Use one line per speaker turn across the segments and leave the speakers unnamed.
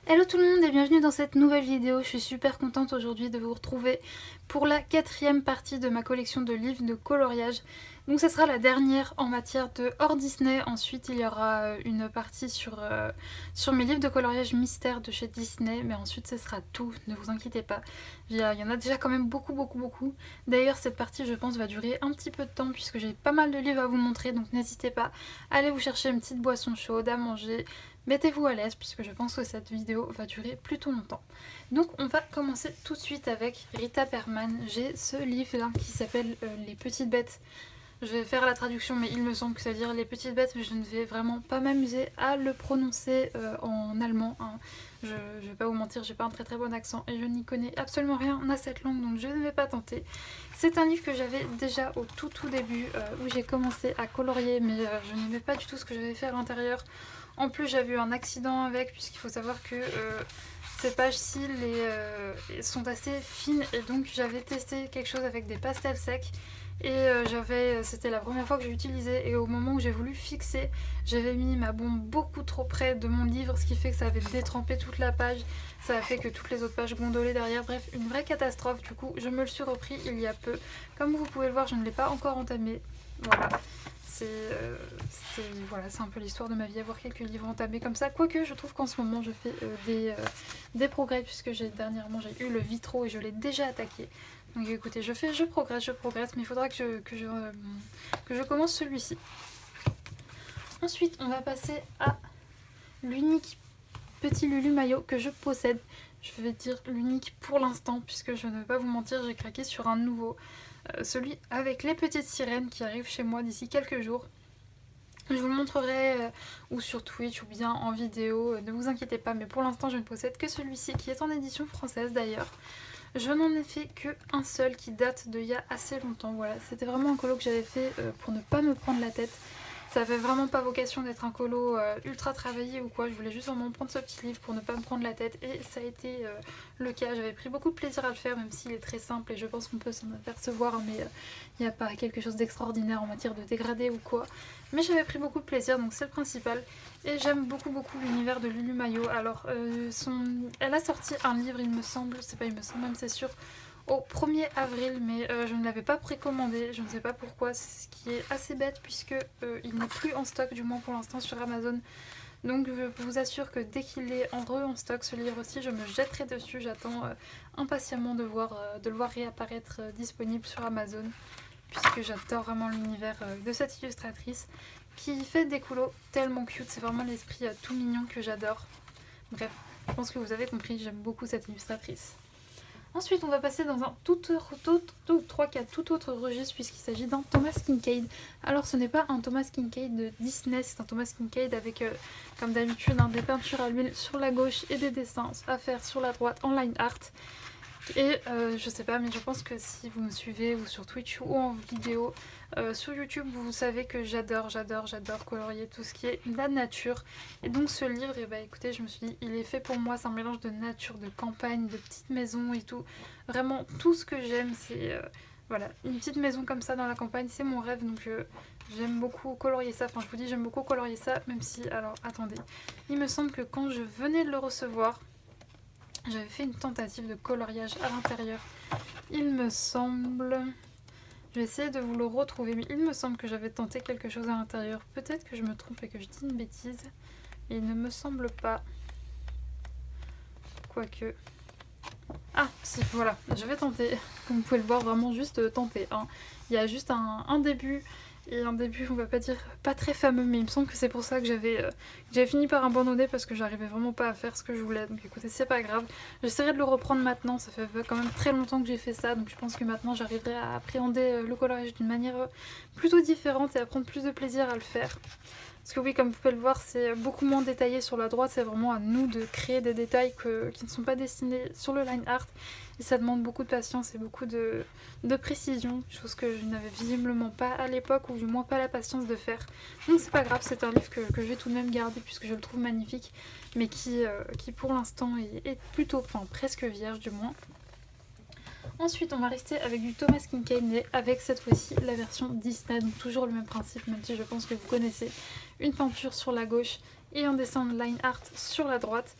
Hello tout le monde et bienvenue dans cette nouvelle vidéo. Je suis super contente aujourd'hui de vous retrouver pour la quatrième partie de ma collection de livres de coloriage. Donc ça sera la dernière en matière de hors Disney. Ensuite il y aura une partie sur mes livres de coloriage mystère de chez Disney. Mais ensuite ce sera tout, ne vous inquiétez pas. Il y en a déjà quand même beaucoup. D'ailleurs cette partie je pense va durer un petit peu de temps puisque j'ai pas mal de livres à vous montrer. Donc n'hésitez pas, allez vous chercher une petite boisson chaude à manger. Mettez-vous à l'aise puisque je pense que cette vidéo va durer plutôt longtemps. Donc on va commencer tout de suite avec Rita Perman. J'ai ce livre là qui s'appelle Les Petites Bêtes. Je vais faire la traduction mais il me semble que ça veut dire Les Petites Bêtes, mais je ne vais vraiment pas m'amuser à le prononcer en allemand. Hein. Je vais pas vous mentir, j'ai pas un très bon accent et je n'y connais absolument rien à cette langue, donc je ne vais pas tenter. C'est un livre que j'avais déjà au tout début où j'ai commencé à colorier, mais je n'aimais pas du tout ce que j'avais fait à l'intérieur. En plus j'avais eu un accident avec, puisqu'il faut savoir que ces pages-ci sont assez fines et donc j'avais testé quelque chose avec des pastels secs et c'était la première fois que j'utilisais et au moment où j'ai voulu fixer, j'avais mis ma bombe beaucoup trop près de mon livre, ce qui fait que ça avait détrempé toute la page, ça a fait que toutes les autres pages gondolaient derrière, bref une vraie catastrophe. Du coup je me le suis repris il y a peu, comme vous pouvez le voir je ne l'ai pas encore entamé, voilà. Voilà, c'est un peu l'histoire de ma vie, avoir quelques livres entamés comme ça. Quoique, je trouve qu'en ce moment, je fais des progrès, puisque dernièrement, j'ai eu le vitro et je l'ai déjà attaqué. Donc écoutez, je progresse, mais il faudra que je commence celui-ci. Ensuite, on va passer à l'unique petit Lulu Maillot que je possède. Je vais dire l'unique pour l'instant, puisque je ne vais pas vous mentir, j'ai craqué sur un nouveau. Celui avec les petites sirènes qui arrive chez moi d'ici quelques jours. Je vous le montrerai ou sur Twitch ou bien en vidéo, ne vous inquiétez pas, mais pour l'instant je ne possède que celui-ci qui est en édition française d'ailleurs. Je n'en ai fait qu'un seul qui date d'il y a assez longtemps, voilà, c'était vraiment un colo que j'avais fait pour ne pas me prendre la tête. Ça avait vraiment pas vocation d'être un colo ultra travaillé ou quoi, je voulais juste vraiment prendre ce petit livre pour ne pas me prendre la tête et ça a été le cas. J'avais pris beaucoup de plaisir à le faire même s'il est très simple et je pense qu'on peut s'en apercevoir, mais il n'y a pas quelque chose d'extraordinaire en matière de dégradé ou quoi. Mais j'avais pris beaucoup de plaisir, donc c'est le principal. Et j'aime beaucoup l'univers de Lulu Maillot. Alors elle a sorti un livre, il me semble, c'est pas il me semble même c'est sûr, au 1er avril, mais je ne l'avais pas précommandé, je ne sais pas pourquoi, ce qui est assez bête puisque il n'est plus en stock, du moins pour l'instant sur Amazon. Donc je vous assure que dès qu'il est en stock, ce livre aussi, je me jetterai dessus. J'attends impatiemment de le voir réapparaître disponible sur Amazon, puisque j'adore vraiment l'univers de cette illustratrice qui fait des colos tellement cute. C'est vraiment l'esprit tout mignon que j'adore. Bref, je pense que vous avez compris, j'aime beaucoup cette illustratrice. Ensuite, on va passer dans un tout autre registre puisqu'il s'agit d'un Thomas Kinkade. Alors, ce n'est pas un Thomas Kinkade de Disney, c'est un Thomas Kinkade avec, comme d'habitude, des peintures à l'huile sur la gauche et des dessins à faire sur la droite en line art. Et je sais pas, mais je pense que si vous me suivez ou sur Twitch ou en vidéo, sur YouTube, vous savez que j'adore colorier tout ce qui est la nature. Et donc ce livre, et bah écoutez, je me suis dit, il est fait pour moi, c'est un mélange de nature, de campagne, de petites maisons et tout. Vraiment, tout ce que j'aime, c'est voilà, une petite maison comme ça dans la campagne, c'est mon rêve, donc j'aime beaucoup colorier ça. Enfin, je vous dis, j'aime beaucoup colorier ça, même si, alors attendez, il me semble que quand je venais de le recevoir, j'avais fait une tentative de coloriage à l'intérieur. Il me semble... Je vais essayer de vous le retrouver, mais il me semble que j'avais tenté quelque chose à l'intérieur. Peut-être que je me trompe et que je dis une bêtise. Mais il ne me semble pas. Quoique... Ah, si, voilà, je vais tenter. Comme vous pouvez le voir, vraiment juste tenter. Hein. Il y a juste un début... Et un début, on va pas dire pas très fameux, mais il me semble que c'est pour ça que j'avais fini par abandonner parce que j'arrivais vraiment pas à faire ce que je voulais. Donc écoutez, c'est pas grave. J'essaierai de le reprendre maintenant, ça fait quand même très longtemps que j'ai fait ça, donc je pense que maintenant j'arriverai à appréhender le coloriage d'une manière plutôt différente et à prendre plus de plaisir à le faire. Parce que oui, comme vous pouvez le voir, c'est beaucoup moins détaillé sur la droite, c'est vraiment à nous de créer des détails qui ne sont pas dessinés sur le line art. Et ça demande beaucoup de patience et beaucoup de précision, chose que je n'avais visiblement pas à l'époque, ou du moins pas la patience de faire. Donc c'est pas grave, c'est un livre que je vais tout de même garder puisque je le trouve magnifique, mais qui pour l'instant est plutôt, enfin presque vierge du moins. Ensuite, on va rester avec du Thomas Kinkade, mais avec cette fois-ci la version Disney, donc toujours le même principe, même si je pense que vous connaissez. Une peinture sur la gauche et un dessin de line art sur la droite.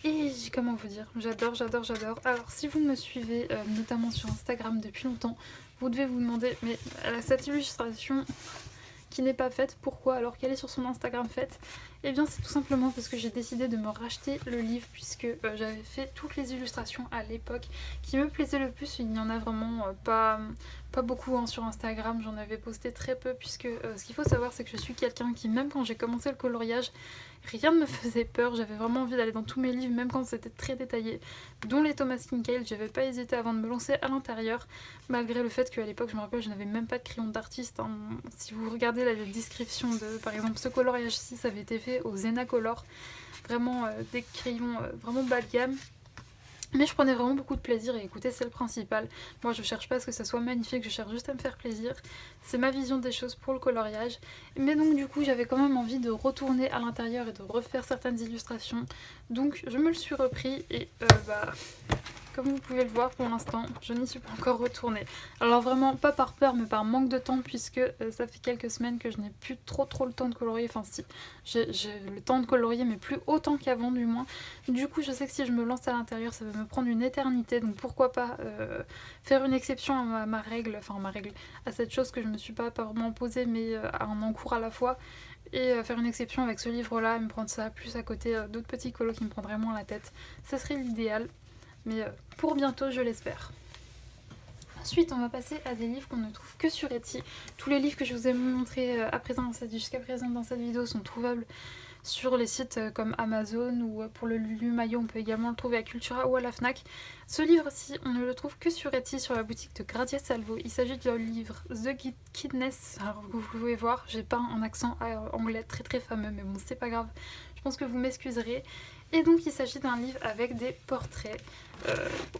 Et comment vous dire, j'adore, j'adore, j'adore. Alors si vous me suivez notamment sur Instagram depuis longtemps, vous devez vous demander, mais elle a cette illustration qui n'est pas faite, pourquoi alors qu'elle est sur son Instagram faite? Eh bien c'est tout simplement parce que j'ai décidé de me racheter le livre puisque j'avais fait toutes les illustrations à l'époque qui me plaisaient le plus. Il n'y en a vraiment pas beaucoup hein, sur Instagram, j'en avais posté très peu puisque ce qu'il faut savoir c'est que je suis quelqu'un qui, même quand j'ai commencé le coloriage, rien ne me faisait peur, j'avais vraiment envie d'aller dans tous mes livres même quand c'était très détaillé, dont les Thomas Kinkale, j'avais pas hésité avant de me lancer à l'intérieur, malgré le fait qu'à l'époque je me rappelle je n'avais même pas de crayon d'artiste hein. Si vous regardez la description de par exemple ce coloriage-ci, ça avait été fait au Zenacolor, vraiment des crayons vraiment bas de gamme. Mais je prenais vraiment beaucoup de plaisir et écoutez, c'est le principal. Moi je cherche pas à ce que ça soit magnifique, je cherche juste à me faire plaisir. C'est ma vision des choses pour le coloriage. Mais donc du coup j'avais quand même envie de retourner à l'intérieur et de refaire certaines illustrations. Donc je me le suis repris et comme vous pouvez le voir pour l'instant, je n'y suis pas encore retournée. Alors vraiment pas par peur mais par manque de temps puisque ça fait quelques semaines que je n'ai plus trop le temps de colorier. Enfin si, j'ai le temps de colorier mais plus autant qu'avant du moins. Du coup je sais que si je me lance à l'intérieur ça va me prendre une éternité. Donc pourquoi pas faire une exception à ma règle, à cette chose que je me suis pas vraiment posée mais à un encours à la fois. Et faire une exception avec ce livre là et me prendre ça plus à côté d'autres petits colos qui me prendraient moins la tête. Ça serait l'idéal. Mais pour bientôt, je l'espère. Ensuite, on va passer à des livres qu'on ne trouve que sur Etsy. Tous les livres que je vous ai montrés jusqu'à présent dans cette vidéo sont trouvables sur les sites comme Amazon ou pour le Lulu Maillot, on peut également le trouver à Cultura ou à la Fnac. Ce livre-ci, on ne le trouve que sur Etsy, sur la boutique de Grazia Salvo. Il s'agit du livre The Kidness. Alors vous pouvez voir, j'ai pas un accent anglais très très fameux, mais bon, c'est pas grave. Je pense que vous m'excuserez. Et donc il s'agit d'un livre avec des portraits.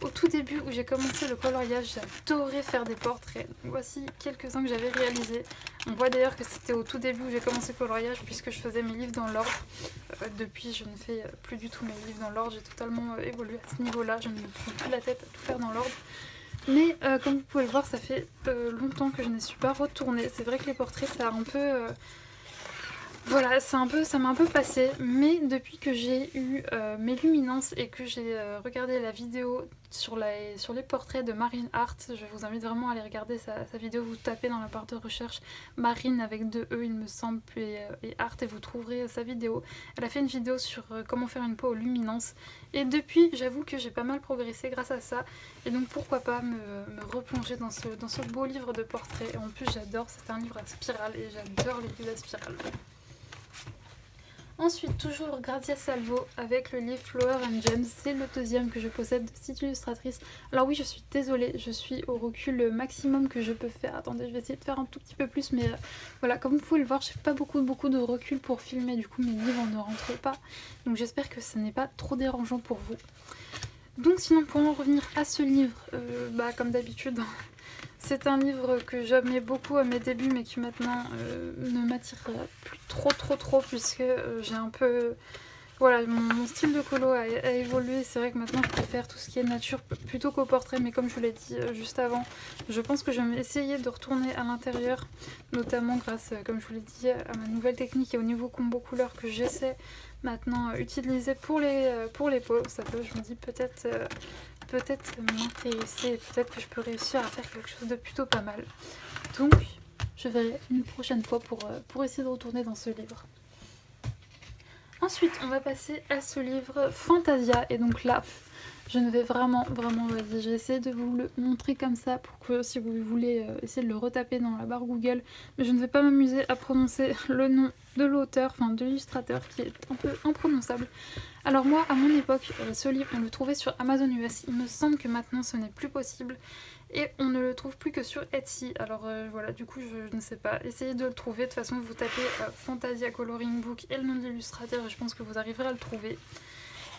Au tout début où j'ai commencé le coloriage, j'adorais faire des portraits. Donc, voici quelques-uns que j'avais réalisés. On voit d'ailleurs que c'était au tout début où j'ai commencé le coloriage puisque je faisais mes livres dans l'ordre. Depuis je ne fais plus du tout mes livres dans l'ordre, j'ai totalement évolué à ce niveau-là, je ne me prends plus la tête à tout faire dans l'ordre. Mais comme vous pouvez le voir, ça fait longtemps que je ne suis pas retournée. C'est vrai que les portraits ça a un peu... Voilà, ça m'a un peu passé, mais depuis que j'ai eu mes luminances et que j'ai regardé la vidéo sur les portraits de Marine Hart, je vous invite vraiment à aller regarder sa vidéo, vous tapez dans la barre de recherche Marine avec 2 E il me semble, et Hart et vous trouverez sa vidéo. Elle a fait une vidéo sur comment faire une peau aux luminances et depuis j'avoue que j'ai pas mal progressé grâce à ça et donc pourquoi pas me replonger dans ce beau livre de portraits. Et en plus j'adore, c'est un livre à spirale et j'adore les livres à spirale. Ensuite, toujours Grazia Salvo avec le livre Flower and Gems, c'est le deuxième que je possède de cette illustratrice. Alors oui, je suis désolée, je suis au recul maximum que je peux faire. Attendez, je vais essayer de faire un tout petit peu plus, mais voilà, comme vous pouvez le voir, j'ai pas beaucoup de recul pour filmer, du coup mes livres ne rentrent pas. Donc j'espère que ce n'est pas trop dérangeant pour vous. Donc sinon, pour en revenir à ce livre, comme d'habitude... C'est un livre que j'aimais beaucoup à mes débuts mais qui maintenant ne m'attire plus trop puisque j'ai un peu... Voilà, mon style de colo a évolué. C'est vrai que maintenant je préfère tout ce qui est nature plutôt qu'au portrait, mais comme je vous l'ai dit juste avant, je pense que je vais essayer de retourner à l'intérieur, notamment grâce, comme je vous l'ai dit, à ma nouvelle technique et au niveau combo couleur que j'essaie maintenant utiliser pour les peaux. Ça peut, je me dis, peut-être m'intéresser, peut-être que je peux réussir à faire quelque chose de plutôt pas mal. Donc je verrai une prochaine fois pour essayer de retourner dans ce livre. Ensuite on va passer à ce livre Fantasia et donc là je ne vais vraiment, j'ai essayé de vous le montrer comme ça pour que si vous voulez essayer de le retaper dans la barre Google, mais je ne vais pas m'amuser à prononcer le nom de l'auteur, enfin de l'illustrateur qui est un peu imprononçable. Alors moi à mon époque, ce livre on le trouvait sur Amazon US, il me semble que maintenant ce n'est plus possible et on ne le trouve plus que sur Etsy. Alors voilà, du coup je ne sais pas, essayez de le trouver, de toute façon vous tapez Fantasia Coloring Book et le nom de l'illustrateur et je pense que vous arriverez à le trouver.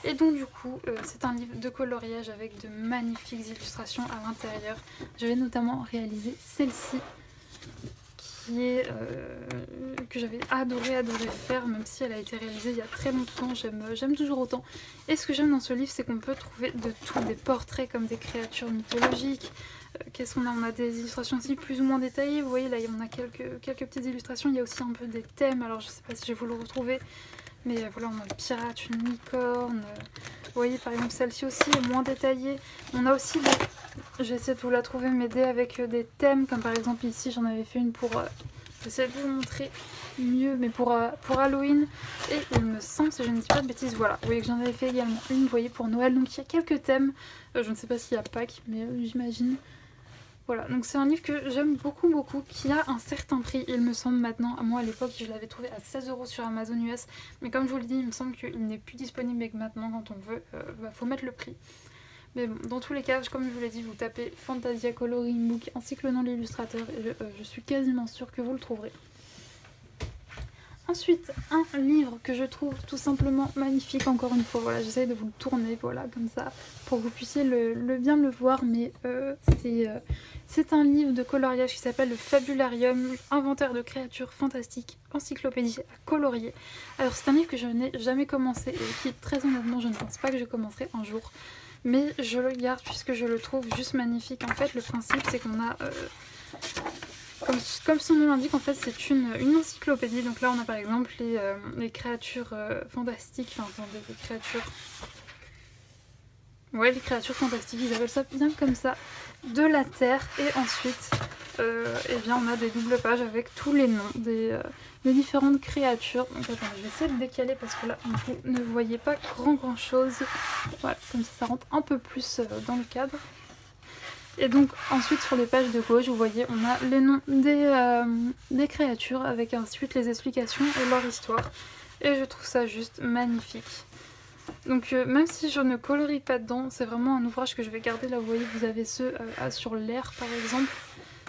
Et donc du coup, c'est un livre de coloriage avec de magnifiques illustrations à l'intérieur. Je vais notamment réaliser celle-ci, qui est que j'avais adoré faire, même si elle a été réalisée il y a très longtemps. J'aime toujours autant. Et ce que j'aime dans ce livre, c'est qu'on peut trouver de tout, des portraits comme des créatures mythologiques. Qu'est-ce qu'on a? On a des illustrations aussi plus ou moins détaillées. Vous voyez là, on a quelques petites illustrations. Il y a aussi un peu des thèmes. Alors je sais pas si je vais vous le retrouver. Mais voilà, on a le pirate, une licorne. Vous voyez, par exemple, celle-ci aussi est moins détaillée. On a aussi des... J'essaie de vous la trouver, m'aider avec des thèmes, comme par exemple ici, j'en avais fait une pour... J'essaie de vous montrer mieux, mais pour Halloween. Et il me semble, si je ne dis pas de bêtises, voilà. Vous voyez que j'en avais fait également une, vous voyez, pour Noël. Donc il y a quelques thèmes. Je ne sais pas s'il y a Pâques, mais j'imagine. Voilà, donc c'est un livre que j'aime beaucoup, qui a un certain prix, il me semble maintenant. Moi, à l'époque, je l'avais trouvé à 16 € sur Amazon US. Mais comme je vous le dis, il me semble qu'il n'est plus disponible et que maintenant, quand on veut, faut mettre le prix. Mais bon, dans tous les cas, comme je vous l'ai dit, vous tapez Fantasia Coloring Book ainsi que le nom de l'illustrateur et je suis quasiment sûre que vous le trouverez. Ensuite, un livre que je trouve tout simplement magnifique, encore une fois, voilà, j'essaye de vous le tourner, voilà, comme ça, pour que vous puissiez bien le voir, mais c'est un livre de coloriage qui s'appelle le Fabularium, inventaire de créatures fantastiques, encyclopédie à colorier. Alors c'est un livre que je n'ai jamais commencé et qui, très honnêtement, je ne pense pas que je commencerai un jour, mais je le garde puisque je le trouve juste magnifique. En fait, le principe, c'est qu'on a... Comme son nom l'indique, en fait, c'est une encyclopédie. Donc là, on a par exemple les créatures fantastiques, enfin, attendez, les créatures... Ouais, les créatures fantastiques, ils appellent ça bien comme ça, de la Terre. Et ensuite, eh bien, on a des doubles pages avec tous les noms des différentes créatures. Donc attendez, je vais essayer de décaler parce que là, vous ne voyez pas grand chose. Voilà, comme ça rentre un peu plus dans le cadre. Et donc ensuite sur les pages de gauche, vous voyez, on a les noms des créatures avec ensuite les explications et leur histoire. Et je trouve ça juste magnifique. Donc même si je ne colorie pas dedans, c'est vraiment un ouvrage que je vais garder. Là vous voyez, vous avez ceux sur l'air par exemple.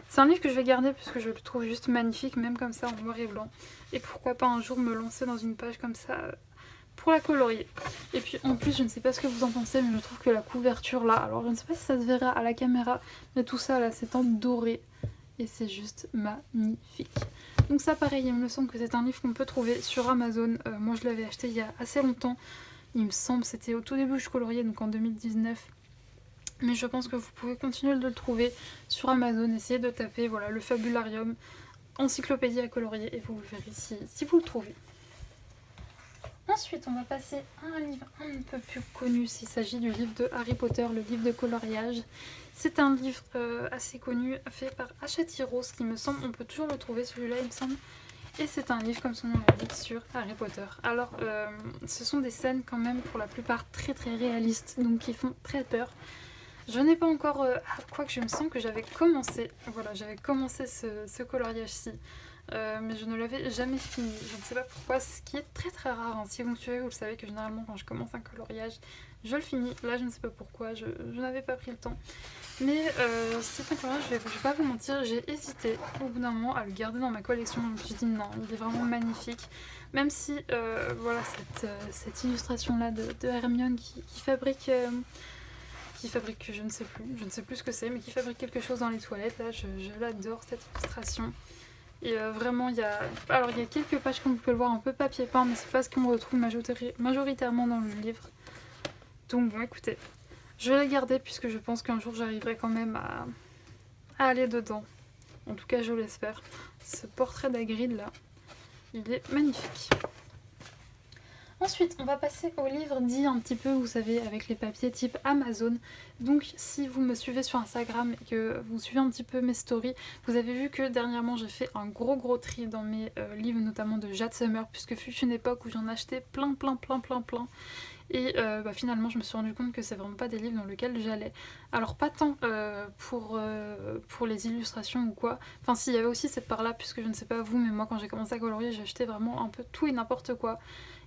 C'est un livre que je vais garder parce que je le trouve juste magnifique, même comme ça en noir et blanc. Et pourquoi pas un jour me lancer dans une page comme ça pour la colorier. Et puis en plus, je ne sais pas ce que vous en pensez, mais je trouve que la couverture là, alors je ne sais pas si ça se verra à la caméra, mais tout ça là c'est en doré et c'est juste magnifique. Donc ça pareil, il me semble que c'est un livre qu'on peut trouver sur Amazon. Moi je l'avais acheté il y a assez longtemps, il me semble, c'était au tout début où je coloriais, donc en 2019. Mais je pense que vous pouvez continuer de le trouver sur Amazon, essayez de taper voilà, le Fabularium, encyclopédie à colorier, et vous verrez si vous le trouvez. Ensuite, on va passer à un livre un peu plus connu, s'il s'agit du livre de Harry Potter, le livre de coloriage. C'est un livre assez connu, fait par Hachette Heroes, qui me semble, on peut toujours le trouver celui-là, il me semble. Et c'est un livre, comme son nom l'indique, sur Harry Potter. Alors, ce sont des scènes quand même, pour la plupart, très réalistes, donc qui font très peur. Je n'ai pas encore... quoique je me sens que j'avais commencé, voilà, j'avais commencé ce coloriage-ci. Mais je ne l'avais jamais fini, je ne sais pas pourquoi, ce qui est très rare. Hein. Si vous me suivez, vous le savez que généralement quand je commence un coloriage, je le finis. Là je ne sais pas pourquoi, je n'avais pas pris le temps. Mais c'est un coloriage, je vais pas vous mentir, j'ai hésité au bout d'un moment à le garder dans ma collection. Je me suis dit non, il est vraiment magnifique. Même si voilà cette illustration là de Hermione qui fabrique... je ne sais plus ce que c'est, mais qui fabrique quelque chose dans les toilettes, là je l'adore cette illustration. Et vraiment, il y a quelques pages, comme vous pouvez le voir, un peu papier peint, mais c'est pas ce qu'on retrouve majoritairement dans le livre. Donc bon, écoutez, je vais la garder puisque je pense qu'un jour j'arriverai quand même à aller dedans. En tout cas, je l'espère. Ce portrait d'Hagrid là, il est magnifique. Ensuite, on va passer au livre dit un petit peu, vous savez, avec les papiers type Amazon. Donc, si vous me suivez sur Instagram et que vous suivez un petit peu mes stories, vous avez vu que dernièrement, j'ai fait un gros tri dans mes livres, notamment de Jade Summer, puisque fut une époque où j'en achetais plein. Et finalement, je me suis rendu compte que c'est vraiment pas des livres dans lesquels j'allais. Alors, pas tant pour les illustrations ou quoi. Enfin, si, il y avait aussi cette part-là, puisque je ne sais pas vous, mais moi, quand j'ai commencé à colorier, j'ai acheté vraiment un peu tout et n'importe quoi.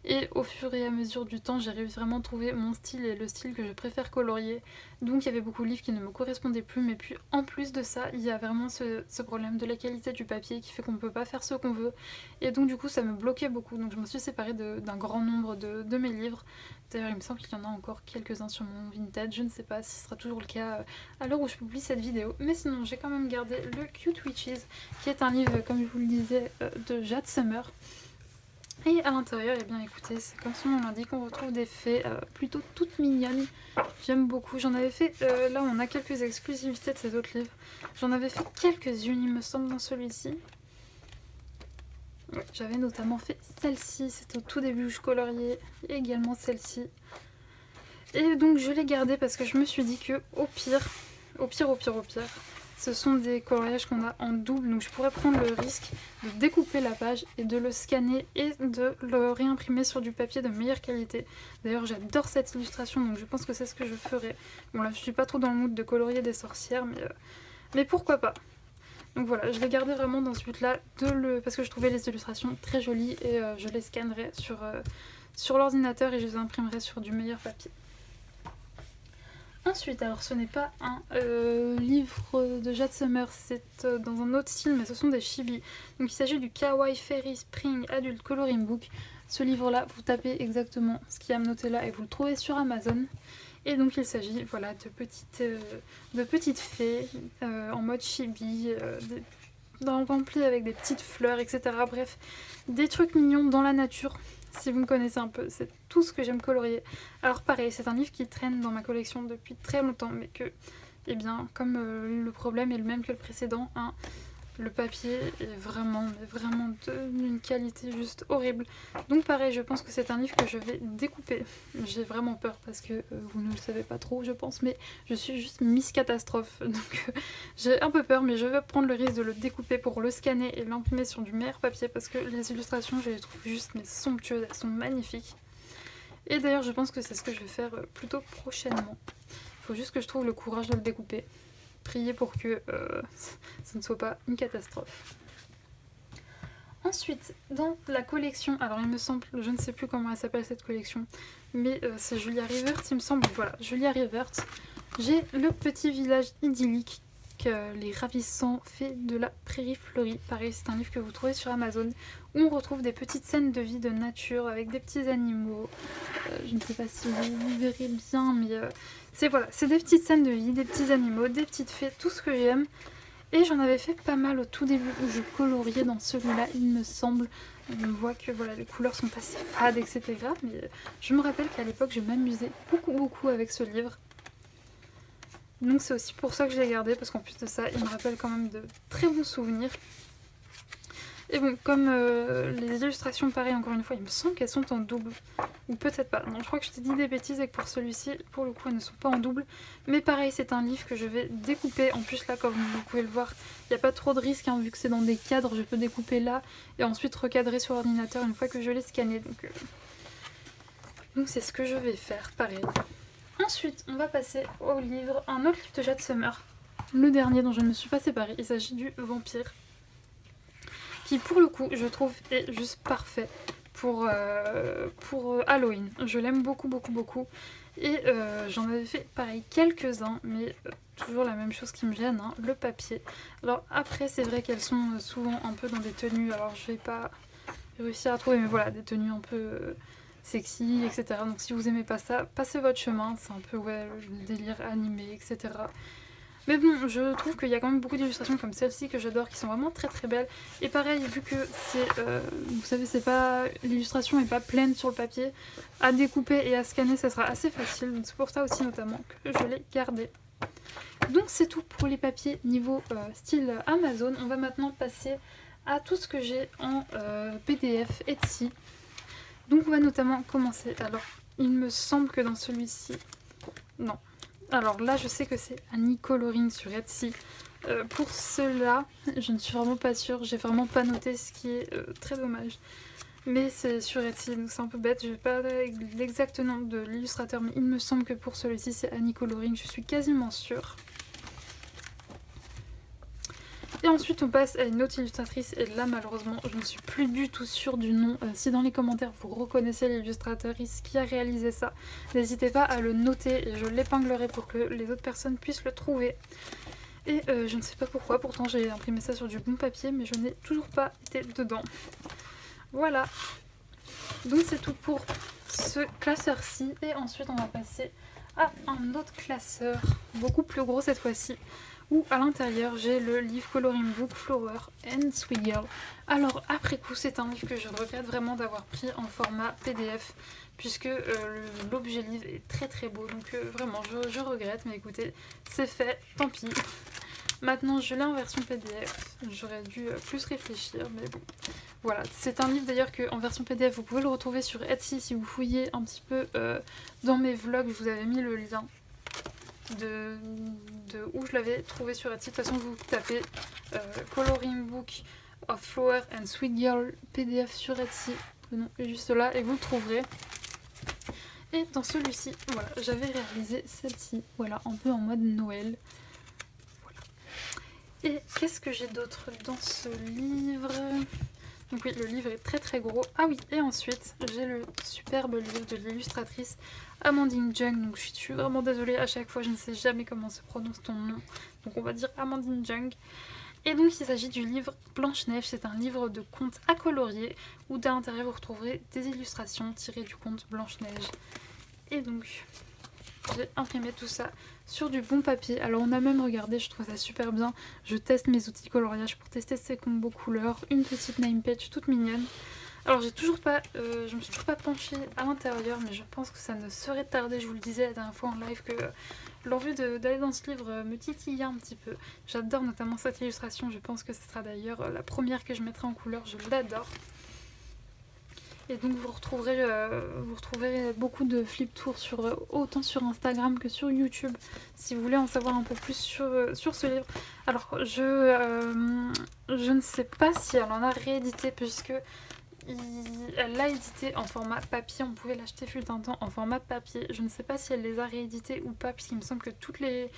Et au fur et à mesure du temps, j'ai réussi vraiment à trouver mon style et le style que je préfère colorier. Donc il y avait beaucoup de livres qui ne me correspondaient plus, mais puis en plus de ça, il y a vraiment ce problème de la qualité du papier qui fait qu'on ne peut pas faire ce qu'on veut. Et donc du coup ça me bloquait beaucoup, donc je me suis séparée d'un grand nombre de mes livres. D'ailleurs il me semble qu'il y en a encore quelques-uns sur mon Vinted, je ne sais pas si ce sera toujours le cas à l'heure où je publie cette vidéo. Mais sinon j'ai quand même gardé le Cute Witches, qui est un livre, comme je vous le disais, de Jade Summer. Et à l'intérieur, eh bien écoutez, c'est comme son nom l'indique, on retrouve des fées plutôt toutes mignonnes. J'aime beaucoup. J'en avais fait, là on a quelques exclusivités de ces autres livres. J'en avais fait quelques-unes, il me semble, dans celui-ci. Ouais, j'avais notamment fait celle-ci, c'était au tout début où je coloriais, et également celle-ci. Et donc je l'ai gardée parce que je me suis dit que au pire, ce sont des coloriages qu'on a en double, donc je pourrais prendre le risque de découper la page et de le scanner et de le réimprimer sur du papier de meilleure qualité. D'ailleurs j'adore cette illustration, donc je pense que c'est ce que je ferai. Bon là je suis pas trop dans le mood de colorier des sorcières, mais pourquoi pas. Donc voilà, je l'ai gardé vraiment dans ce but-là, parce que je trouvais les illustrations très jolies et je les scannerai sur l'ordinateur et je les imprimerai sur du meilleur papier. Ensuite, alors ce n'est pas un livre de Jade Summer, c'est dans un autre style, mais ce sont des chibi. Donc il s'agit du Kawaii Fairy Spring Adult Coloring Book. Ce livre-là, vous tapez exactement ce qu'il y a noté là et vous le trouvez sur Amazon. Et donc il s'agit voilà, de petites fées en mode chibi, remplies avec des petites fleurs, etc. Bref, des trucs mignons dans la nature. Si vous me connaissez un peu, c'est tout ce que j'aime colorier. Alors pareil, c'est un livre qui traîne dans ma collection depuis très longtemps, mais que, eh bien, comme le problème est le même que le précédent, hein, le papier est vraiment d'une qualité juste horrible. Donc pareil, je pense que c'est un livre que je vais découper. J'ai vraiment peur parce que vous ne le savez pas trop, je pense, mais je suis juste Miss Catastrophe. Donc j'ai un peu peur, mais je vais prendre le risque de le découper pour le scanner et l'imprimer sur du meilleur papier parce que les illustrations, je les trouve juste mais somptueuses, elles sont magnifiques. Et d'ailleurs, je pense que c'est ce que je vais faire plutôt prochainement. Il faut juste que je trouve le courage de le découper. Prier pour que ça ne soit pas une catastrophe. Ensuite, dans la collection, alors il me semble, je ne sais plus comment elle s'appelle cette collection, mais c'est Julia Rivers, il me semble, voilà, Julia Rivers. J'ai le petit village idyllique, les ravissants fées de la prairie fleurie. Pareil, c'est un livre que vous trouvez sur Amazon, où on retrouve des petites scènes de vie de nature avec des petits animaux. Je ne sais pas si vous verrez bien, mais c'est voilà, c'est des petites scènes de vie, des petits animaux, des petites fées, tout ce que j'aime. Et j'en avais fait pas mal au tout début où je coloriais dans celui-là, il me semble. On voit que voilà, les couleurs sont assez fades, etc. Mais je me rappelle qu'à l'époque, je m'amusais beaucoup avec ce livre. Donc c'est aussi pour ça que je l'ai gardé, parce qu'en plus de ça, il me rappelle quand même de très bons souvenirs. Et bon, comme les illustrations, pareil, encore une fois, il me semble qu'elles sont en double. Ou peut-être pas. Non, je crois que je t'ai dit des bêtises et que pour celui-ci, pour le coup, elles ne sont pas en double. Mais pareil, c'est un livre que je vais découper. En plus, là, comme vous pouvez le voir, il n'y a pas trop de risque, hein, vu que c'est dans des cadres. Je peux découper là et ensuite recadrer sur l'ordinateur une fois que je l'ai scanné. Donc c'est ce que je vais faire, pareil. Ensuite, on va passer au livre, un autre livre de Jade Summer. Le dernier dont je ne me suis pas séparée. Il s'agit du Vampire. Qui pour le coup je trouve est juste parfait pour Halloween. Je l'aime beaucoup et j'en avais fait pareil quelques-uns, mais toujours la même chose qui me gêne, hein, le papier. Alors après c'est vrai qu'elles sont souvent un peu dans des tenues, alors je vais pas réussir à trouver, mais voilà, des tenues un peu sexy, etc. Donc si vous aimez pas ça, passez votre chemin, c'est un peu ouais, le délire animé, etc. Mais bon, je trouve qu'il y a quand même beaucoup d'illustrations comme celle-ci que j'adore, qui sont vraiment très belles. Et pareil, vu que c'est, vous savez, c'est pas, l'illustration n'est pas pleine sur le papier, à découper et à scanner, ça sera assez facile. Donc c'est pour ça aussi notamment que je l'ai gardé. Donc c'est tout pour les papiers niveau style Amazon. On va maintenant passer à tout ce que j'ai en PDF Etsy. Donc on va notamment commencer. Alors, il me semble que dans celui-ci, non. Alors là, je sais que c'est Annie Coloring sur Etsy. Pour cela, je ne suis vraiment pas sûre. J'ai vraiment pas noté, ce qui est très dommage. Mais c'est sur Etsy, donc c'est un peu bête. Je vais pas l'exact nom de l'illustrateur, mais il me semble que pour celui-ci, c'est Annie Coloring. Je suis quasiment sûre. Et ensuite on passe à une autre illustratrice et là malheureusement je ne suis plus du tout sûre du nom. Si dans les commentaires vous reconnaissez l'illustratrice qui a réalisé ça, n'hésitez pas à le noter et je l'épinglerai pour que les autres personnes puissent le trouver. Et je ne sais pas pourquoi, pourtant j'ai imprimé ça sur du bon papier mais je n'ai toujours pas été dedans. Voilà. Donc c'est tout pour ce classeur-ci et ensuite on va passer à un autre classeur, beaucoup plus gros cette fois-ci, où à l'intérieur j'ai le livre Coloring Book Flower and Sweet Girl. Alors après coup c'est un livre que je regrette vraiment d'avoir pris en format PDF puisque l'objet livre est très beau, donc vraiment je regrette, mais écoutez c'est fait, tant pis. Maintenant je l'ai en version PDF, j'aurais dû plus réfléchir, mais bon. Voilà, c'est un livre d'ailleurs qu'en version PDF, vous pouvez le retrouver sur Etsy si vous fouillez un petit peu dans mes vlogs, je vous avais mis le lien de où je l'avais trouvé sur Etsy. De toute façon, vous tapez Coloring Book of Flower and Sweet Girl PDF sur Etsy, le nom est juste là, et vous le trouverez. Et dans celui-ci, voilà, j'avais réalisé celle-ci, voilà, un peu en mode Noël. Voilà. Et qu'est-ce que j'ai d'autre dans ce livre ? Donc oui, le livre est très très gros. Ah oui, et ensuite, j'ai le superbe livre de l'illustratrice Amandine Jung. Donc je suis vraiment désolée, à chaque fois, je ne sais jamais comment se prononce ton nom. Donc on va dire Amandine Jung. Et donc il s'agit du livre Blanche-Neige. C'est un livre de contes à colorier où à l'intérieur vous retrouverez des illustrations tirées du conte Blanche-Neige. Et donc j'ai imprimé tout ça sur du bon papier. Alors on a même regardé, je trouve ça super bien. Je teste mes outils coloriage pour tester ces combos couleurs. Une petite name page toute mignonne. Alors je me suis toujours pas penchée à l'intérieur, mais je pense que ça ne serait tardé. Je vous le disais la dernière fois en live que l'envie d'aller dans ce livre me titillait un petit peu. J'adore notamment cette illustration. Je pense que ce sera d'ailleurs la première que je mettrai en couleur. Je l'adore. Et donc vous retrouverez beaucoup de flip tours autant sur Instagram que sur YouTube si vous voulez en savoir un peu plus sur ce livre. Alors je ne sais pas si elle en a réédité puisque elle l'a édité en format papier, on pouvait l'acheter fut un temps en format papier. Je ne sais pas si elle les a réédités ou pas puisqu'il me semble que toutes les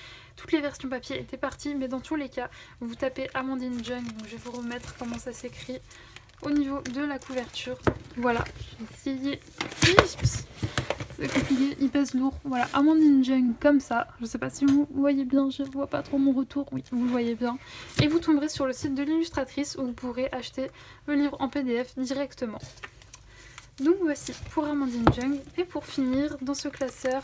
versions papier étaient parties, mais dans tous les cas vous tapez Amandine Jung, donc je vais vous remettre comment ça s'écrit au niveau de la couverture. Voilà, j'ai essayé. C'est compliqué, il pèse lourd. Voilà, Amandine Jung comme ça. Je sais pas si vous voyez bien, je vois pas trop mon retour. Oui, vous le voyez bien. Et vous tomberez sur le site de l'illustratrice où vous pourrez acheter le livre en PDF directement. Donc voici pour Amandine Jung. Et pour finir, dans ce classeur,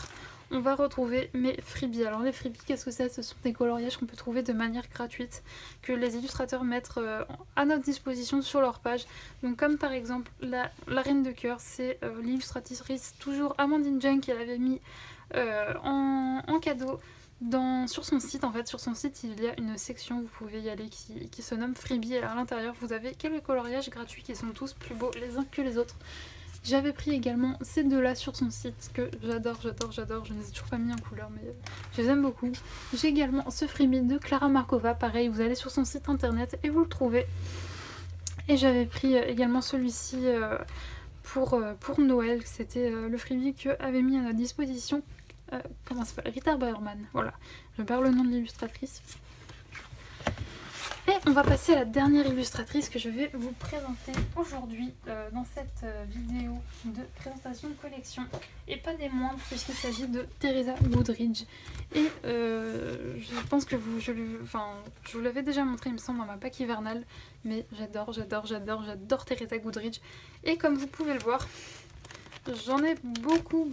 on va retrouver mes freebies. Alors les freebies, qu'est-ce que c'est ? Ce sont des coloriages qu'on peut trouver de manière gratuite, que les illustrateurs mettent à notre disposition sur leur page. Donc comme par exemple la Reine de Cœur, c'est l'illustratrice toujours Amandine Jung qui l'avait mis en cadeau sur son site. En fait, sur son site, il y a une section, vous pouvez y aller, qui se nomme freebie. Et à l'intérieur, vous avez quelques coloriages gratuits qui sont tous plus beaux les uns que les autres. J'avais pris également ces deux-là sur son site que j'adore. Je ne les ai toujours pas mis en couleur, mais je les aime beaucoup. J'ai également ce freebie de Clara Markova. Pareil, vous allez sur son site internet et vous le trouvez. Et j'avais pris également celui-ci pour Noël. C'était le freebie que avait mis à notre disposition. Comment ça s'appelle ? Rita Bauerman. Voilà, je perds le nom de l'illustratrice. Et on va passer à la dernière illustratrice que je vais vous présenter aujourd'hui dans cette vidéo de présentation de collection. Et pas des moindres puisqu'il s'agit de Teresa Goodridge. Et je pense que je vous l'avais déjà montré il me semble dans ma pack hivernale. Mais j'adore Teresa Goodridge. Et comme vous pouvez le voir, j'en ai beaucoup.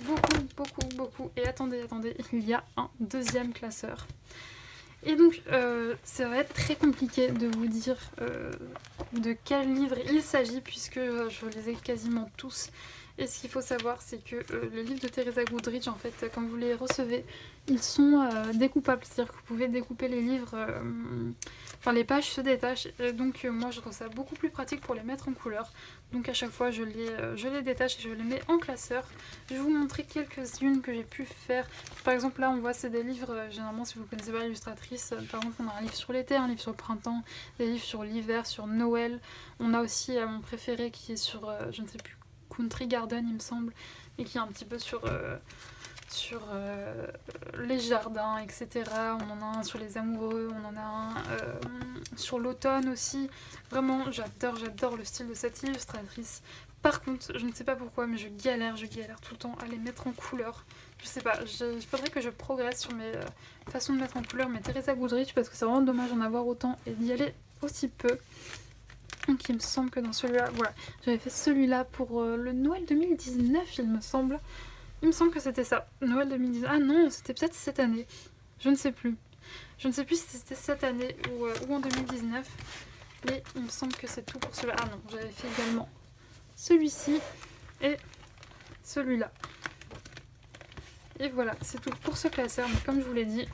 Et attendez, il y a un deuxième classeur. Et donc, ça va être très compliqué de vous dire de quel livre il s'agit, puisque je les ai quasiment tous. Et ce qu'il faut savoir, c'est que les livres de Teresa Goodridge, en fait, quand vous les recevez, ils sont découpables. C'est-à-dire que vous pouvez découper les livres, les pages se détachent. Et donc, moi, je trouve ça beaucoup plus pratique pour les mettre en couleur. Donc, à chaque fois, je les détache et je les mets en classeur. Je vais vous montrer quelques-unes que j'ai pu faire. Par exemple, là, on voit, c'est des livres, généralement, si vous ne connaissez pas l'illustratrice, par exemple, on a un livre sur l'été, un livre sur le printemps, des livres sur l'hiver, sur Noël. On a aussi mon préféré qui est sur, je ne sais plus, Country Garden, il me semble, et qui est un petit peu sur les jardins, etc. On en a un sur les amoureux, on en a un sur l'automne aussi. Vraiment, j'adore le style de cette illustratrice. Par contre, je ne sais pas pourquoi, mais je galère tout le temps à les mettre en couleur. Je sais pas, il faudrait que je progresse sur mes façons de mettre en couleur mes Teresa Goodridge, parce que c'est vraiment dommage d'en avoir autant et d'y aller aussi peu. Donc il me semble que dans celui-là, voilà, j'avais fait celui-là pour le Noël 2019, il me semble. Il me semble que c'était ça, Noël 2019. Ah non, c'était peut-être cette année, je ne sais plus. Je ne sais plus si c'était cette année ou en 2019, mais il me semble que c'est tout pour celui-là. Ah non, j'avais fait également celui-ci et celui-là. Et voilà, c'est tout pour ce classeur, mais comme je vous l'ai dit,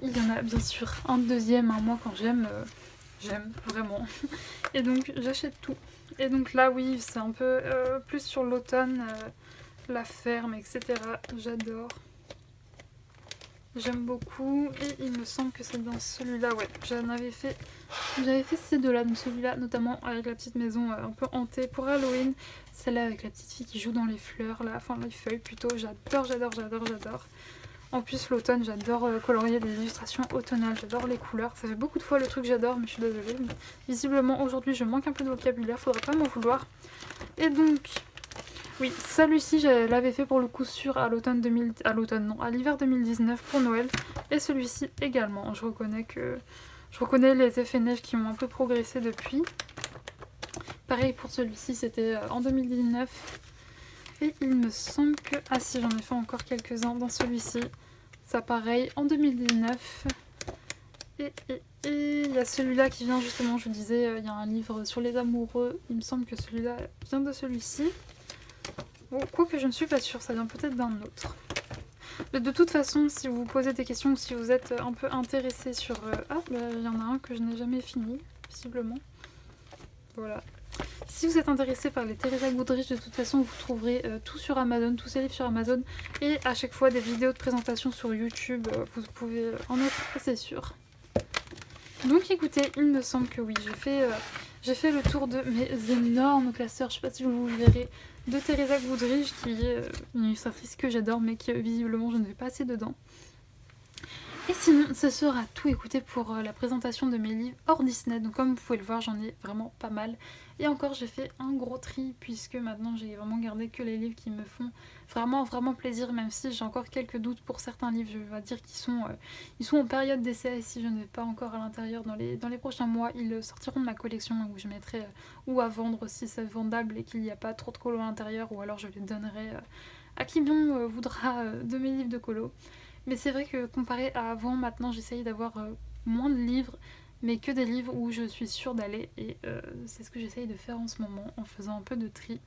il y en a bien sûr un deuxième, hein. Moi quand j'aime, j'aime vraiment. Et donc j'achète tout. Et donc là oui, c'est un peu plus sur l'automne, la ferme, etc. J'adore. J'aime beaucoup. Et il me semble que c'est dans celui-là, ouais. J'avais fait ces deux-là, donc celui-là notamment avec la petite maison un peu hantée pour Halloween. Celle-là avec la petite fille qui joue dans les fleurs, là, enfin les feuilles plutôt. J'adore, j'adore, j'adore, j'adore. En plus l'automne, j'adore colorier des illustrations automnales, j'adore les couleurs. Ça fait beaucoup de fois le truc que j'adore, mais je suis désolée. Visiblement aujourd'hui je manque un peu de vocabulaire, faudrait pas m'en vouloir. Et donc... oui, celui-ci, je l'avais fait pour le coup sûr à l'automne à l'hiver 2019 pour Noël. Et celui-ci également. Je reconnais les effets neige qui ont un peu progressé depuis. Pareil pour celui-ci, c'était en 2019. Et il me semble que... ah si, j'en ai fait encore quelques-uns dans celui-ci. Ça pareil, en 2019. Et il y a celui-là qui vient justement, je vous disais, il y a un livre sur les amoureux. Il me semble que celui-là vient de celui-ci. Bon, quoique je ne suis pas sûre, ça vient peut-être d'un autre. Mais de toute façon, si vous vous posez des questions ou si vous êtes un peu intéressé sur... ah, bah, il y en a un que je n'ai jamais fini, visiblement. Voilà. Si vous êtes intéressé par les Teresa Goodrich, de toute façon, vous trouverez tout sur Amazon, tous ces livres sur Amazon. Et à chaque fois, des vidéos de présentation sur YouTube, vous pouvez en être assez sûr. Donc écoutez, il me semble que oui, j'ai fait le tour de mes énormes classeurs, je sais pas si vous le verrez, de Teresa Goodrich, qui est une illustratrice que j'adore, mais que visiblement je ne vais pas assez dedans. Et sinon, ce sera tout écouté pour la présentation de mes livres hors Disney. Donc comme vous pouvez le voir, j'en ai vraiment pas mal. Et encore, j'ai fait un gros tri, puisque maintenant j'ai vraiment gardé que les livres qui me font vraiment, vraiment plaisir, même si j'ai encore quelques doutes pour certains livres, je vais dire qu'ils sont en période d'essai, et si je ne vais pas encore à l'intérieur dans les prochains mois, ils sortiront de ma collection, où je mettrai ou à vendre si c'est vendable et qu'il n'y a pas trop de colo à l'intérieur, ou alors je les donnerai à qui bien voudra de mes livres de colo. Mais c'est vrai que comparé à avant, maintenant j'essaye d'avoir moins de livres, mais que des livres où je suis sûre d'aller, et c'est ce que j'essaye de faire en ce moment, en faisant un peu de tri.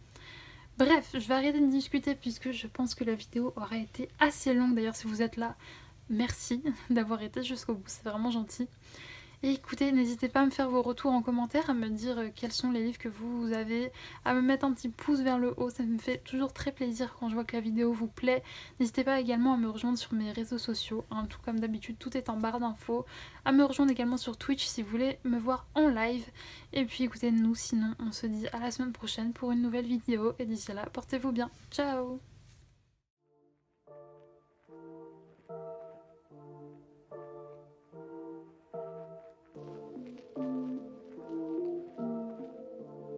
Bref, je vais arrêter de discuter puisque je pense que la vidéo aura été assez longue. D'ailleurs, si vous êtes là, merci d'avoir été jusqu'au bout, c'est vraiment gentil. Et écoutez, n'hésitez pas à me faire vos retours en commentaire, à me dire quels sont les livres que vous avez, à me mettre un petit pouce vers le haut, ça me fait toujours très plaisir quand je vois que la vidéo vous plaît. N'hésitez pas également à me rejoindre sur mes réseaux sociaux, hein, tout comme d'habitude, tout est en barre d'infos. À me rejoindre également sur Twitch si vous voulez me voir en live. Et puis écoutez, nous sinon, on se dit à la semaine prochaine pour une nouvelle vidéo, et d'ici là, portez-vous bien. Ciao!